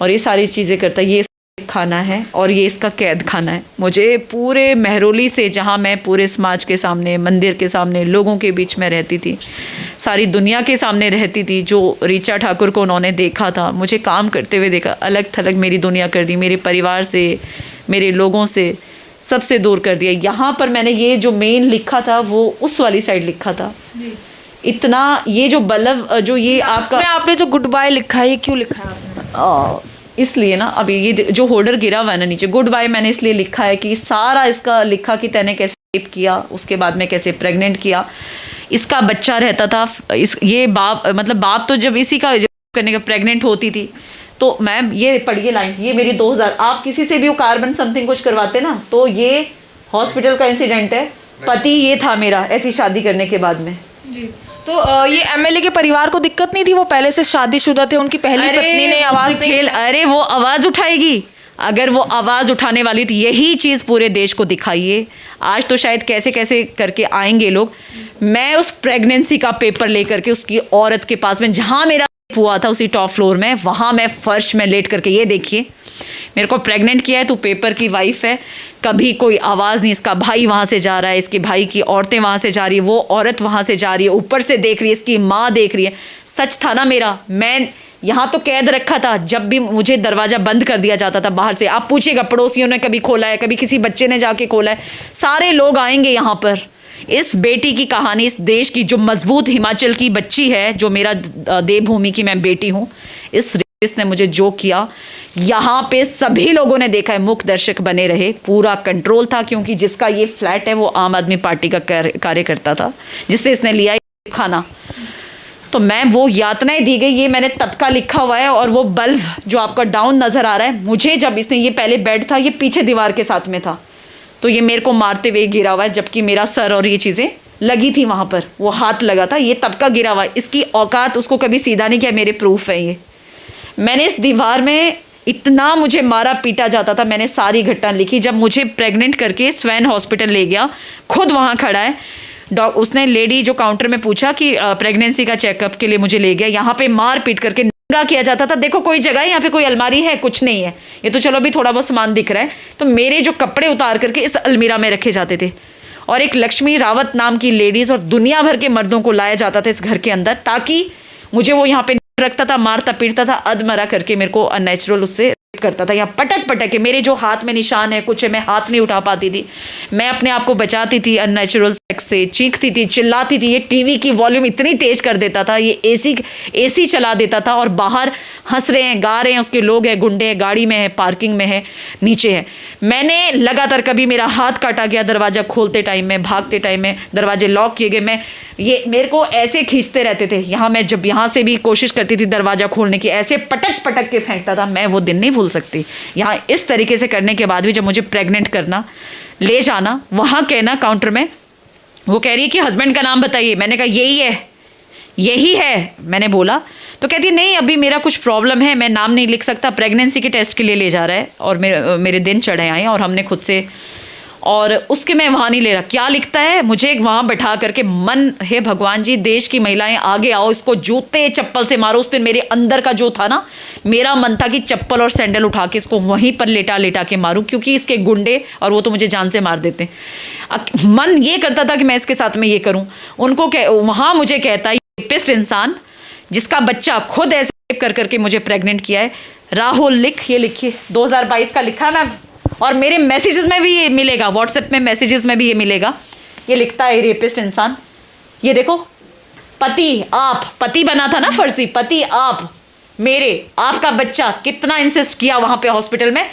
और ये सारी चीज़ें करता। ये खाना है और ये इसका कैद खाना है। मुझे पूरे महरौली से, जहाँ मैं पूरे समाज के सामने, मंदिर के सामने, लोगों के बीच में रहती थी, सारी दुनिया के सामने रहती थी, जो रीचा ठाकुर को उन्होंने देखा था, मुझे काम करते हुए देखा, अलग थलग मेरी दुनिया कर दी, मेरे परिवार से, मेरे लोगों से, सबसे दूर कर दिया। यहाँ पर मैंने ये जो मेन लिखा था वो उस वाली साइड लिखा था इतना, ये जो बल्लभ जो ये आपने जो गुड बाय लिखा है, ये क्यों लिखा है आपने? इसलिए ना, अभी ये जो होल्डर गिरा हुआ है ना नीचे, गुड बाय मैंने इसलिए लिखा है कि सारा इसका लिखा कि तैने कैसे रेप किया, उसके बाद में कैसे प्रेग्नेंट किया, इसका बच्चा रहता था, ये बाप, मतलब बाप तो जब इसी का करने का प्रेग्नेंट होती थी, तो मैम ये पढ़िए लाइन, ये मेरी 2000, आप किसी से भी वो कार्बन समथिंग कुछ करवाते ना, तो ये हॉस्पिटल का इंसिडेंट है, पति ये था मेरा ऐसी शादी करने के बाद में जी। तो ये एमएलए के परिवार को दिक्कत नहीं थी, वो पहले से शादीशुदा थे, उनकी पहली पत्नी ने आवाज़ नहीं, अरे वो आवाज़ उठाएगी, अगर वो आवाज़ उठाने वाली तो यही चीज़ पूरे देश को दिखाइए। आज तो शायद कैसे कैसे करके आएंगे लोग। मैं उस प्रेगनेंसी का पेपर लेकर के उसकी औरत के पास में, जहाँ मेरा हुआ था उसी टॉप फ्लोर में, वहाँ मैं फर्श में लेट करके, ये देखिए मेरे को प्रेग्नेंट किया है, तू पेपर की वाइफ है। कभी कोई आवाज़ नहीं। इसका भाई वहाँ से जा रहा है, इसके भाई की औरतें वहाँ से जा रही है, वो औरत वहाँ से जा रही है, ऊपर से देख रही है, इसकी माँ देख रही है। सच था ना मेरा, मैं यहाँ तो कैद रखा था। जब भी मुझे दरवाज़ा बंद कर दिया जाता था बाहर से, आप पूछिएगा पड़ोसियों ने कभी खोला है, कभी किसी बच्चे ने जाके खोला है, सारे लोग आएंगे यहाँ पर। इस बेटी की कहानी, इस देश की जो मजबूत हिमाचल की बच्ची है, जो मेरा देवभूमि की मैं बेटी हूँ, इस रेपिस्ट ने मुझे जो किया, यहाँ पे सभी लोगों ने देखा है। मुख्य दर्शक बने रहे, पूरा कंट्रोल था, क्योंकि जिसका ये फ्लैट है वो आम आदमी पार्टी का कार्यकर्ता था, जिससे इसने लिया खाना। तो मैं वो यातनाएं दी गई, ये मैंने तब का लिखा हुआ है। और वो बल्ब जो आपका डाउन नजर आ रहा है, मुझे जब इसने, ये पहले बेड था, ये पीछे दीवार के साथ में था, तो ये मेरे को मारते हुए गिरा हुआ है, जबकि मेरा सर और ये चीज़ें लगी थी वहाँ पर, वो हाथ लगा था, ये तब का गिरा हुआ है। इसकी औकात, उसको कभी सीधा नहीं किया, मेरे प्रूफ है ये। मैंने इस दीवार में इतना मुझे मारा पीटा जाता था, मैंने सारी घटना लिखी। जब मुझे प्रेग्नेंट करके स्वैन हॉस्पिटल ले गया, खुद वहाँ खड़ा है उसने, लेडी जो काउंटर में पूछा कि प्रेगनेंसी का चेकअप के लिए मुझे ले गया। यहाँ पे मार पीट करके नंगा किया जाता था। देखो कोई जगह है यहाँ पे, कोई अलमारी है, कुछ नहीं है, ये तो चलो अभी थोड़ा बहुत सामान दिख रहा है। तो मेरे जो कपड़े उतार करके इस अलमीरा में रखे जाते थे, और एक लक्ष्मी रावत नाम की लेडीज और दुनिया भर के मर्दों को लाया जाता था इस घर के अंदर, ताकि मुझे वो यहाँ पे रखता था, मारता पीटता था, अधमरा करके मेरे को अननेचुरल उससे करता था। यहाँ पटक पटक के, मेरे जो हाथ में निशान है कुछ है, मैं हाथ नहीं उठा पाती थी, मैं अपने आप को बचाती थी अननेचुरल सेक्स से, चीखती थी, चिल्लाती थी। ये टीवी की वॉल्यूम इतनी तेज कर देता था, ये एसी चला देता था, और बाहर हंस रहे हैं, गा रहे हैं, उसके लोग हैं, गुंडे हैं, गाड़ी में है, पार्किंग में है, नीचे है। मैंने लगातार, कभी मेरा हाथ काटा गया दरवाजा खोलते टाइम में, भागते टाइम में, दरवाजे लॉक किए गए, मैं ये मेरे को ऐसे खींचते रहते थे। यहाँ मैं जब यहाँ से भी कोशिश करती थी दरवाजा खोलने की, ऐसे पटक पटक के फेंकता था। मैं वो दिन नहीं भूल सकती। यहाँ इस तरीके से करने के बाद भी जब मुझे प्रेग्नेंट करना, ले जाना, वहाँ कहना काउंटर में, वो कह रही है कि हस्बैंड का नाम बताइए। मैंने कहा यही है, यही है, मैंने बोला। तो कहती नहीं, अभी मेरा कुछ प्रॉब्लम है, मैं नाम नहीं लिख सकता, प्रेगनेंसी के टेस्ट के लिए ले जा रहा है, और मेरे दिन चढ़े आए और हमने खुद से, और उसके मैं वहाँ नहीं ले रहा। क्या लिखता है, मुझे वहाँ बैठा करके, मन है भगवान जी, देश की महिलाएं आगे आओ, इसको जूते चप्पल से मारो। उस दिन मेरे अंदर का जो था ना, मेरा मन था कि चप्पल और सैंडल उठा के इसको वहीं पर लेटा लेटा के मारूं, क्योंकि इसके गुंडे और वो तो मुझे जान से मार देते। मन ये करता था कि मैं इसके साथ में ये करूं। उनको वहाँ मुझे कहता है, रेपिस्ट इंसान जिसका बच्चा खुद ऐसे कर करके मुझे प्रेग्नेंट किया है, राहुल लिख, ये लिखिए 2022 का लिखा है मैं, और मेरे मैसेजेस में भी ये मिलेगा, व्हाट्सएप में मैसेजेस में भी ये मिलेगा। ये लिखता है रेपिस्ट इंसान, ये देखो, पति आप, पति बना था ना फर्जी, पति आप, मेरे आपका बच्चा, कितना इंसिस्ट किया वहां पे हॉस्पिटल में,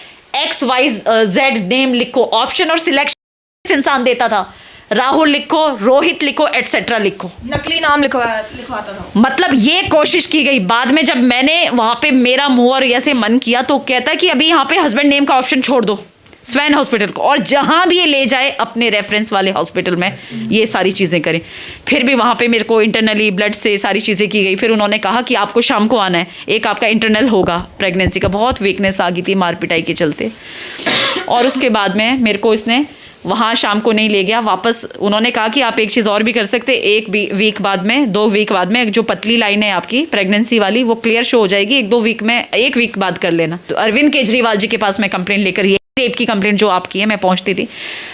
XYZ नेम लिखो, ऑप्शन और सिलेक्शन इंसान देता था, राहुल लिखो, रोहित लिखो, एटसेट्रा लिखो, नकली नाम लिखवाता था। मतलब ये कोशिश की गई। बाद में जब मैंने वहां पे मेरा मुंह और ऐसे मन किया, तो कहता है कि अभी यहाँ पे हस्बैंड नेम का ऑप्शन छोड़ दो, स्वैन हॉस्पिटल को, और जहां भी ये ले जाए अपने रेफरेंस वाले हॉस्पिटल में ये सारी चीज़ें करें। फिर भी वहाँ पे मेरे को इंटरनली ब्लड से सारी चीज़ें की गई। फिर उन्होंने कहा कि आपको शाम को आना है, एक आपका इंटरनल होगा प्रेगनेंसी का। बहुत वीकनेस आ गई थी मार पिटाई के चलते, और उसके बाद में मेरे को इसने वहाँ शाम को नहीं ले गया वापस। उन्होंने कहा कि आप एक चीज़ और भी कर सकते, एक वीक बाद में, 2 वीक बाद में, जो पतली लाइन है आपकी प्रेगनेंसी वाली, वो क्लियर शो हो जाएगी, 1 वीक बाद कर लेना। तो अरविंद केजरीवाल जी के पास मैं कंप्लेंट लेकर, ये रेप की कंप्लेंट जो आपकी है, मैं पहुंचती थी।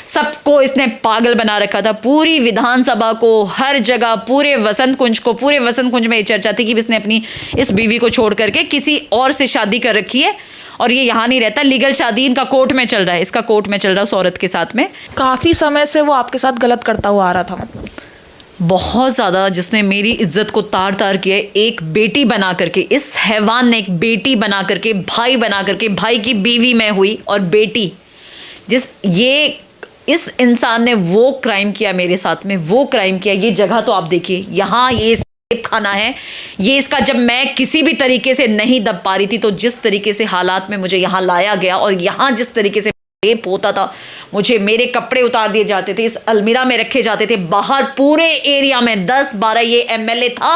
सबको इसने पागल बना रखा था, पूरी विधानसभा को, हर जगह, पूरे वसंत कुंज को, पूरे वसंत कुंज में ये चर्चा थी कि इसने अपनी इस बीवी को छोड़ करके किसी और से शादी कर रखी है, और ये यहाँ नहीं रहता, लीगल शादी इनका कोर्ट में चल रहा है, इसका कोर्ट में चल रहा है उस औरत के साथ में। काफी समय से वो आपके साथ गलत करता हुआ आ रहा था, मतलब बहुत ज़्यादा, जिसने मेरी इज्जत को तार तार किया है। एक बेटी बना करके, इस हैवान ने एक बेटी बना करके, भाई बना करके, भाई की बीवी मैं हुई और बेटी, इस इंसान ने वो क्राइम किया मेरे साथ में, वो क्राइम किया। ये जगह तो आप देखिए, यहाँ ये खाना है, ये इसका, जब मैं किसी भी तरीके से नहीं दब पा रही थी, तो जिस तरीके से हालात में मुझे यहाँ लाया गया, और यहाँ जिस तरीके से रेप होता था, मुझे मेरे कपड़े उतार दिए जाते थे, इस अलमीरा में रखे जाते थे, बाहर पूरे एरिया में 10-12 ये MLA था,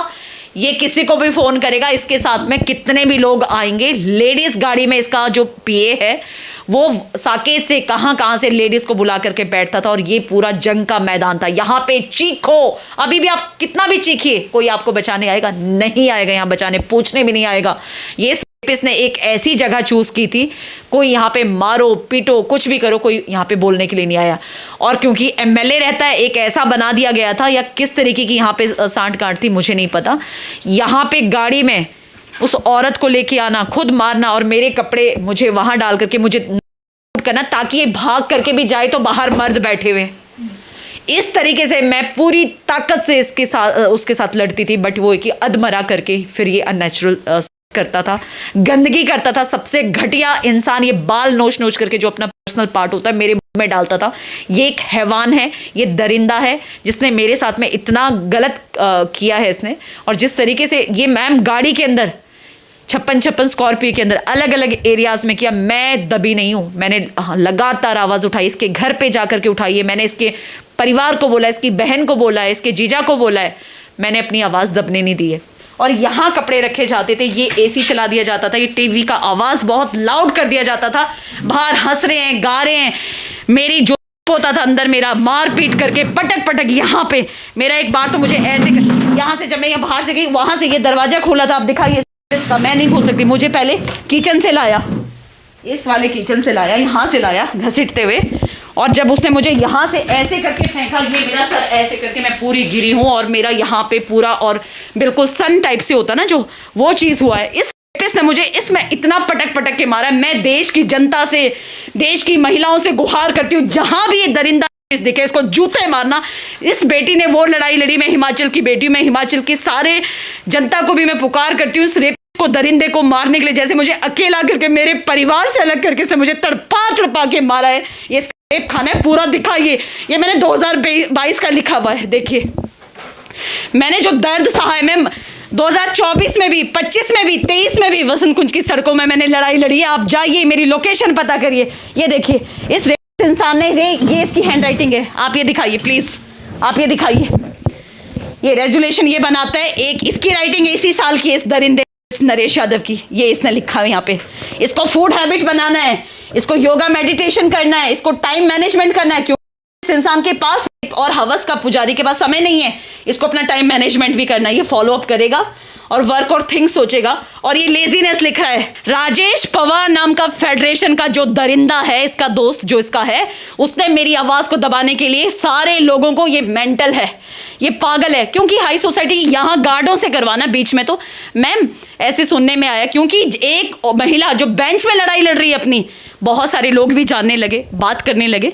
ये किसी को भी फ़ोन करेगा, इसके साथ में कितने भी लोग आएंगे। लेडीज़ गाड़ी में इसका जो पीए है वो साकेत से कहाँ से लेडीज़ को बुला करके बैठता था और ये पूरा जंग का मैदान था। यहाँ पे चीखो, अभी भी आप कितना भी चीखिए, कोई आपको बचाने आएगा नहीं आएगा, यहाँ बचाने पूछने भी नहीं आएगा। ये ने एक ऐसी जगह चूज की थी, कोई यहाँ पे मारो पीटो कुछ भी करो, कोई यहाँ पे बोलने के लिए नहीं आया। और क्योंकि एमएलए रहता है, एक ऐसा बना दिया गया था, या किस तरीके की यहाँ पे सांठ गांठ थी मुझे नहीं पता। यहाँ पे गाड़ी में उस औरत को लेके आना, खुद मारना और मेरे कपड़े मुझे वहां डाल करके मुझे करना ताकि ये भाग करके भी जाए तो बाहर मर्द बैठे हुए। इस तरीके से मैं पूरी ताकत से उसके साथ लड़ती थी, बट वो कि अधमरा करके फिर ये अननेचुरल करता था, गंदगी करता था। सबसे घटिया इंसान, ये बाल नोच नोच करके जो अपना पर्सनल पार्ट होता है मेरे मुंह में डालता था। ये एक हैवान है, ये दरिंदा है जिसने मेरे साथ में इतना गलत किया है इसने। और जिस तरीके से ये मैम गाड़ी के अंदर 56 स्कॉर्पियो के अंदर अलग अलग एरियाज में किया, मैं दबी नहीं हूँ। मैंने लगातार आवाज़ उठाई, इसके घर पे जाकर के उठाई है, मैंने इसके परिवार को बोला, इसकी बहन को बोला है, इसके जीजा को बोला है, मैंने अपनी आवाज़ दबने नहीं दी है। और यहाँ कपड़े रखे जाते थे, ये एसी चला दिया जाता था, ये टीवी का आवाज़ बहुत लाउड कर दिया जाता था, बाहर हंस रहे हैं गा रहे हैं, मेरी जो होता था अंदर मेरा मार पीट करके पटक पटक। यहाँ पे मेरा एक बार तो मुझे ऐसे यहाँ से, जब मैं यहाँ बाहर से गई वहाँ से ये दरवाज़ा खोला था, आप दिखाइए, मैं नहीं खोल सकती, मुझे पहले किचन से लाया, इस वाले किचन से लाया, यहाँ से लाया घसीटते हुए, और जब उसने मुझे यहाँ से ऐसे करके फेंका, ये मेरा सर ऐसे करके मैं पूरी गिरी हूँ और मेरा यहाँ पे पूरा और बिल्कुल सन टाइप से होता ना जो, वो चीज़ हुआ है। इसने मुझे इसमें इतना पटक पटक के मारा है। मैं देश की जनता से, देश की महिलाओं से गुहार करती हूँ, जहाँ भी ये दरिंदा दिखे इसको जूते मारना। इस बेटी ने वो लड़ाई लड़ी, मैं हिमाचल की बेटी हूँ, मैं हिमाचल की सारे जनता को भी मैं पुकार करती हूँ इस रेप को, दरिंदे को मारने के लिए। जैसे मुझे अकेला करके मेरे परिवार से अलग करके से मुझे तड़पा के मारा है, ये रेप खाना है पूरा। दिखाइए, ये मैंने 2022 का लिखा हुआ है, देखिए मैंने जो दर्द सहा है। मैं 2024 में भी, 25 में भी, 23 में भी वसंत कुंज की सड़कों में मैंने लड़ाई लड़ी है। आप जाइए, मेरी लोकेशन पता करिए, ये देखिए इस इंसान ने, ये इसकी हैंड राइटिंग है, आप ये दिखाइए प्लीज, आप ये दिखाइए, ये रेजुलेशन ये बनाता है, एक इसकी राइटिंग इसी साल की, इस दरिंदे नरेश यादव की, ये इसने लिखा है यहाँ पे। इसको फूड हैबिट बनाना है, इसको योगा मेडिटेशन करना है, इसको टाइम मैनेजमेंट करना है, क्योंकि इस इंसान के पास और हवस का पुजारी के पास समय नहीं है, इसको अपना टाइम मैनेजमेंट भी करना है। ये फॉलो अप करेगा और वर्क और थिंक सोचेगा। और ये लेजीनेस लिख रहा है। राजेश पवार नाम का फेडरेशन का जो दरिंदा है, इसका दोस्त जो इसका है, उसने मेरी आवाज को दबाने के लिए सारे लोगों को, ये मेंटल है, ये पागल है, क्योंकि हाई सोसाइटी यहाँ गार्डों से करवाना बीच में। तो मैम ऐसे सुनने में आया, क्योंकि एक महिला जो बेंच में लड़ाई लड़ रही है अपनी, बहुत सारे लोग भी जानने लगे, बात करने लगे,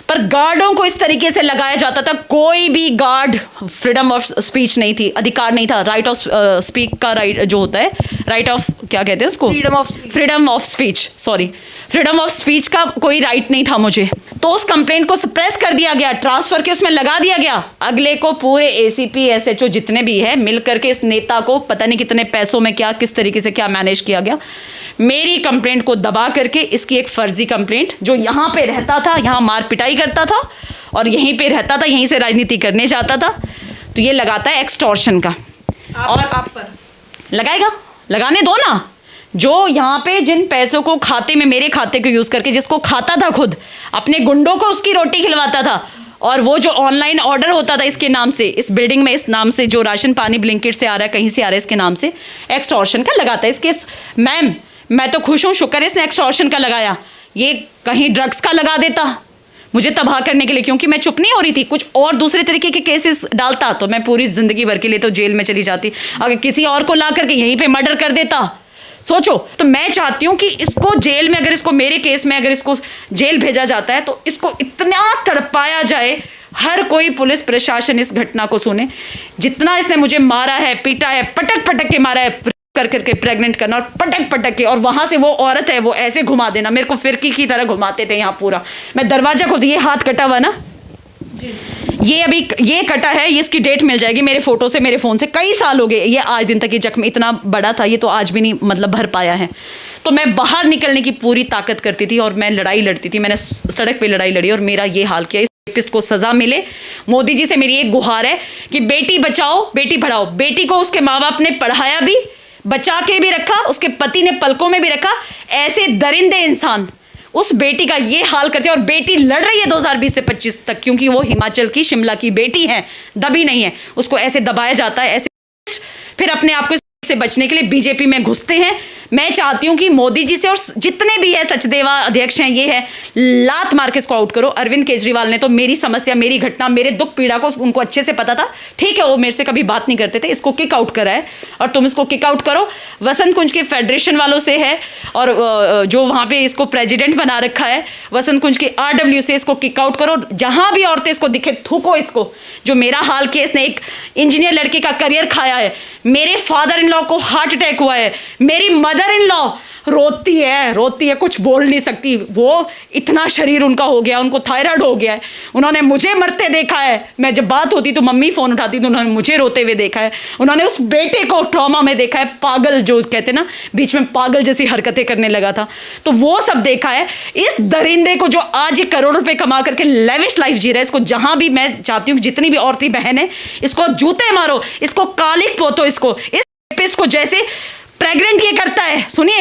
पर गार्डों को इस तरीके से लगाया जाता था। कोई भी गार्ड, फ्रीडम ऑफ स्पीच नहीं थी, अधिकार नहीं था, राइट ऑफ स्पीक का राइट जो होता है, राइट ऑफ क्या कहते हैं उसको, freedom of speech, sorry, freedom of speech का कोई राइट नहीं था मुझे। तो उस कंप्लेंट को सप्रेस कर दिया गया, ट्रांसफर के उसमें लगा दिया गया। अगले को पूरे एसीपी एसएचओ जितने भी है मिल करके इस नेता को पता नहीं कितने पैसों में क्या, किस तरीके से क्या मैनेज किया गया, मेरी कंप्लेंट को दबा करके इसकी एक फर्जी कंप्लेंट, जो यहाँ पे रहता था, यहाँ मार पिटाई करता था और यहीं पे रहता था, यहीं से राजनीति करने जाता था, तो ये लगाता है एक्सटॉर्शन का। और आप पर लगाएगा, लगाने दो ना। जो यहाँ पे जिन पैसों को खाते में, मेरे खाते को यूज करके, जिसको खाता था खुद, अपने गुंडों को उसकी रोटी खिलवाता था, और वो जो ऑनलाइन ऑर्डर होता था इसके नाम से, इस बिल्डिंग में इस नाम से, जो राशन पानी ब्लिंकिट से आ रहा है, कहीं से आ रहा है, इसके नाम से एक्सटॉर्शन का लगाता है। इसके मैम मैं तो खुश हूँ, शुक्र है इसने एक्सटॉर्शन का लगाया, ये कहीं ड्रग्स का लगा देता मुझे तबाह करने के लिए, क्योंकि मैं चुप नहीं हो रही थी। कुछ और दूसरे तरीके के केसेस डालता तो मैं पूरी जिंदगी भर के लिए तो जेल में चली जाती। अगर किसी और को ला करके यहीं पे मर्डर कर देता, सोचो। तो मैं चाहती हूँ कि इसको जेल में, अगर इसको मेरे केस में अगर इसको जेल भेजा जाता है, तो इसको इतना तड़पाया जाए, हर कोई पुलिस प्रशासन इस घटना को सुने। जितना इसने मुझे मारा है, पीटा है, पटक पटक के मारा है, कर करके प्रेग्नेंट करना और पटक पटक के, और वहां से वो औरत है वो ऐसे घुमा देना, मेरे को फिरकी की तरह घुमाते थे यहाँ पूरा। मैं दरवाजा खोल, ये हाथ कटा हुआ ना, ये अभी ये कटा है, ये इसकी डेट मिल जाएगी मेरे फोटो से, मेरे फोन से, कई साल हो गए। ये आज दिन तक ये जख्म इतना बड़ा था, ये तो आज भी नहीं मतलब भर पाया है। तो मैं बाहर निकलने की पूरी ताकत करती थी और मैं लड़ाई लड़ती थी, मैंने सड़क पे लड़ाई लड़ी और मेरा ये हाल किया। रेपिस्ट को सजा मिले। मोदी जी से मेरी एक गुहार है कि बेटी बचाओ बेटी पढ़ाओ। बेटी को उसके माँ बाप ने पढ़ाया भी, बचा के भी रखा, उसके पति ने पलकों में भी रखा। ऐसे दरिंदे इंसान उस बेटी का ये हाल करते हैं। और बेटी लड़ रही है 2020 से 25 तक, क्योंकि वो हिमाचल की, शिमला की बेटी है, दबी नहीं है। उसको ऐसे दबाया जाता है, ऐसे फिर अपने आप को से बचने के लिए बीजेपी में घुसते हैं। मैं चाहती हूं कि मोदी जी से और जितने भी है सचदेवा अध्यक्ष हैं, ये है, लात मार के इसको आउट करो। अरविंद केजरीवाल ने तो मेरी समस्या, मेरी घटना, मेरे दुख पीड़ा को उनको अच्छे से पता था। ठीक है, वो मेरे से कभी बात नहीं करते थे, इसको किक आउट करा है और तुम इसको किक आउट करो। वसंत कुंज के फेडरेशन वालों से है और जो वहां पे इसको प्रेसिडेंट बना रखा है वसंत कुंज के RW से, इसको किक आउट करो। जहां भी औरतें इसको दिखे थूको इसको। जो मेरा हाल किया, इसने एक इंजीनियर लड़के का करियर खाया है। मेरे फादर इन लॉ को हार्ट अटैक हुआ है। मेरी मदर इन लॉ रोती है, कुछ बोल नहीं सकती। वो इतना शरीर उनका हो गया, उनको थायराइड हो गया है। उन्होंने मुझे मरते देखा है। मैं जब बात होती तो मम्मी फोन उठाती तो उन्होंने मुझे रोते हुए देखा है। उन्होंने उस बेटे को ट्रॉमा में देखा है, पागल जो कहते ना, बीच में पागल जैसी हरकतें करने लगा था, तो वो सब देखा है। इस दरिंदे को जो आज ये करोड़ रुपए कमा करके लेविश लाइफ जी रहा है, इसको जहां भी, मैं चाहती हूँ जितनी भी औरतें बहन है, इसको जूते मारो, इसको कालिक पोतो, इसको जैसे प्रेग्नेंट ये करता है, सुनिए,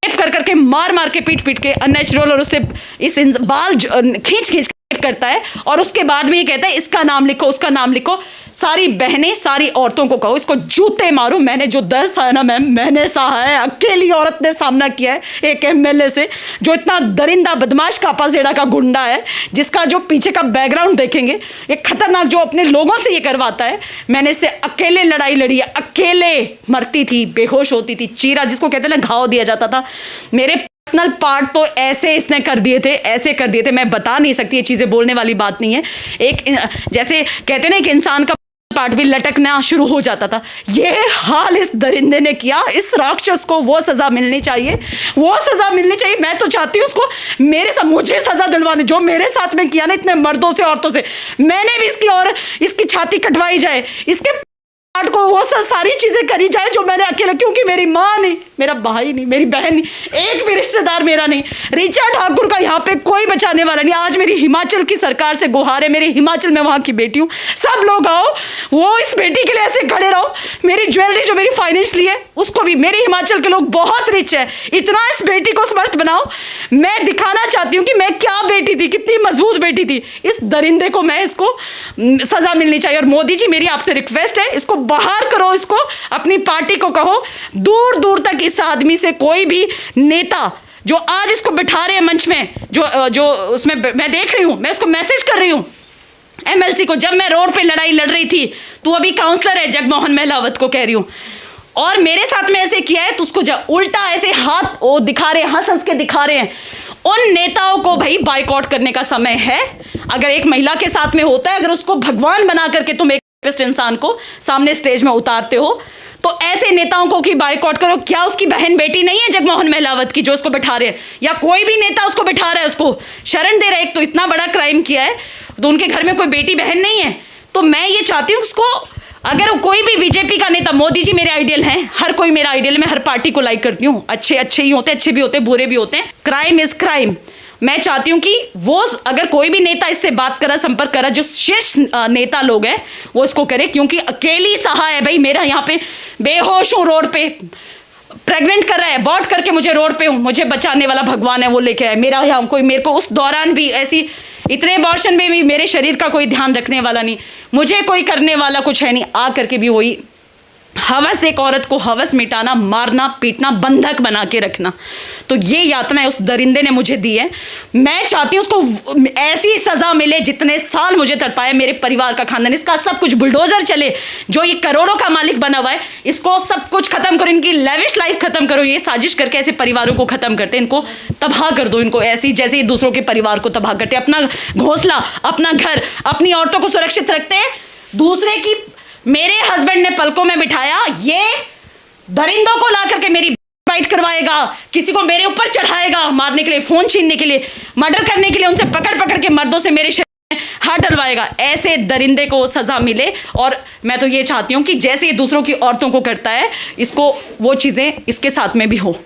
रेप कर करके, मार मार के, पीट पीट के, अननेचुरल, और उससे इस बाल खींच खींच करता है। और उसके बाद में ये कहता है इसका नाम लिखो, उसका नाम लिखो। सारी बहनें, सारी औरतों को कहो इसको जूते मारो। मैंने जो दर्द सहा ना मैम, मैंने सहा है, अकेली औरत ने सामना किया है एक MLA से, जो इतना दरिंदा बदमाश कापासेड़ा का गुंडा है, जिसका जो पीछे का बैकग्राउंड देखेंगे, एक खतरनाक, जो अपने लोगों से ये करवाता है। मैंने इससे अकेले लड़ाई लड़ी है, अकेले मरती थी, बेहोश होती थी, चीरा जिसको कहते हैं ना, घाव दिया जाता था। मेरे पर्सनल पार्ट तो ऐसे इसने कर दिए थे, ऐसे कर दिए थे, मैं बता नहीं सकती, ये चीजें बोलने वाली बात नहीं है। एक जैसे कहते हैं ना कि इंसान का पार्ट भी लटकना शुरू हो जाता था, ये हाल इस दरिंदे ने किया। इस राक्षस को वो सजा मिलनी चाहिए, वो सजा मिलनी चाहिए। मैं तो चाहती हूँ उसको मेरे साथ, मुझे सजा दिलवाने, जो मेरे साथ में किया ना इतने मर्दों से, औरतों से, मैंने भी इसकी, और इसकी छाती कटवाई जाए, इसके को वो सारी चीजें करी जाए जो मैंने अकेले, क्योंकि मेरी माँ नहीं, मेरा भाई नहीं, मेरी बहन नहीं, एक भी रिश्तेदार मेरा नहीं, ऋचा ठाकुर का यहाँ पे कोई बचाने वाला नहीं। आज मेरी हिमाचल की सरकार से गुहार है, मेरे हिमाचल में वहाँ की बेटी हूँ, सब लोग आओ, वो इस बेटी के लिए ऐसे खड़े रहो। मेरी ज्वेलरी जो मेरी फाइनेंशियली है उसको भी, मेरे हिमाचल के लोग बहुत रिच है, इतना इस बेटी को समर्थ बनाओ। मैं दिखाना चाहती हूँ कि मैं क्या बेटी थी, कितनी मजबूत बेटी थी। इस दरिंदे को, मैं इसको सजा मिलनी चाहिए। और मोदी जी, मेरी आपसे रिक्वेस्ट है, इसको बाहर करो, इसको अपनी पार्टी को कहो दूर दूर तक इस आदमी से कोई भी नेता जो आज इसको बिठा रहे हैं मंच में, जो उसमें मैं देख रही हूं, मैं इसको मैसेज कर रही हूं MLC को, जब मैं रोड पे लड़ाई लड़ रही थी, तू अभी काउंसलर है, जगमोहन महलावत को कह रही हूं, और मेरे साथ में ऐसे किया है, तो उसको उल्टा ऐसे हाथ वो दिखा रहे हैं, हंस के दिखा रहे हैं। उन नेताओं को भाई बाइकआउट करने का समय है। अगर एक महिला के साथ में होता है, अगर उसको भगवान बना करके तुम इंसान को सामने स्टेज में उतारते हो, तो ऐसे नेताओं को की बाइकआउट करो। क्या उसकी बहन बेटी नहीं है जगमोहन महलावत की, जो उसको बिठा रहे हैं, या कोई भी नेता उसको बिठा रहा है, उसको शरण दे रहा है? एक तो इतना बड़ा क्राइम किया है, तो उनके घर में कोई बेटी बहन नहीं है। तो मैं ये चाहती हूँ उसको, अगर कोई भी बीजेपी का नेता, मोदी जी मेरे आइडियल हैं, हर कोई मेरा आइडियल, मैं हर पार्टी को लाइक करती हूँ, अच्छे अच्छे ही होते, अच्छे भी होते, बुरे भी होते हैं। Crime is crime. मैं चाहती हूं कि वो, अगर कोई भी नेता इससे बात करा, संपर्क करा, जो शीर्ष नेता लोग हैं, वो इसको करे, क्योंकि अकेली सहा है भाई। मेरा यहाँ पे बेहोश हूँ, रोड पे प्रेग्नेंट कर रहा है, अबॉर्ट करके मुझे रोड पे हूँ, मुझे बचाने वाला भगवान है, वो लेके आए। मेरा यहाँ कोई, मेरे को उस दौरान भी ऐसी, इतने अबॉर्शन में भी मेरे शरीर का कोई ध्यान रखने वाला नहीं, मुझे कोई करने वाला कुछ है नहीं। आ करके भी वही हवस, एक औरत को हवस मिटाना, मारना, पीटना, बंधक बना के रखना, तो ये यातना उस दरिंदे ने मुझे दी है। मैं चाहती हूँ उसको ऐसी सजा मिले जितने साल मुझे तड़पाया, मेरे परिवार का, खानदान, इसका सब कुछ बुलडोजर चले। जो ये करोड़ों का मालिक बना हुआ है, इसको सब कुछ खत्म करो, इनकी लेविश लाइफ खत्म करो। ये साजिश करके ऐसे परिवारों को खत्म करते हैं, इनको तबाह कर दो, इनको ऐसी जैसे दूसरों के परिवार को तबाह करते, अपना घोंसला, अपना घर, अपनी औरतों को सुरक्षित रखते हैं, दूसरे की। मेरे हस्बैंड ने पलकों में बिठाया, ये दरिंदों को ला करके मेरी फाइट करवाएगा, किसी को मेरे ऊपर चढ़ाएगा, मारने के लिए, फोन छीनने के लिए, मर्डर करने के लिए, उनसे पकड़ पकड़ के मर्दों से मेरे शरीर में हाथ डलवाएगा। ऐसे दरिंदे को सजा मिले। और मैं तो ये चाहती हूँ कि जैसे ये दूसरों की औरतों को करता है, इसको वो चीजें इसके साथ में भी हो।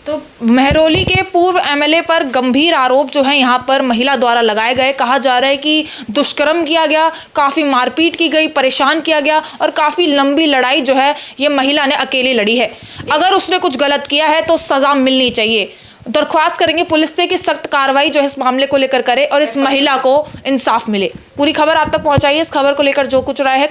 तो महरौली के पूर्व एमएलए पर गंभीर आरोप जो है यहाँ पर महिला द्वारा लगाए गए। कहा जा रहा है कि दुष्कर्म किया गया, काफ़ी मारपीट की गई, परेशान किया गया और काफ़ी लंबी लड़ाई जो है ये महिला ने अकेली लड़ी है। अगर उसने कुछ गलत किया है तो सज़ा मिलनी चाहिए। दरख्वास्त करेंगे पुलिस से कि सख्त कार्रवाई जो है इस मामले को लेकर करे और इस महिला को इंसाफ मिले। पूरी खबर आप तक पहुँचाइए। इस खबर को लेकर जो कुछ रहा है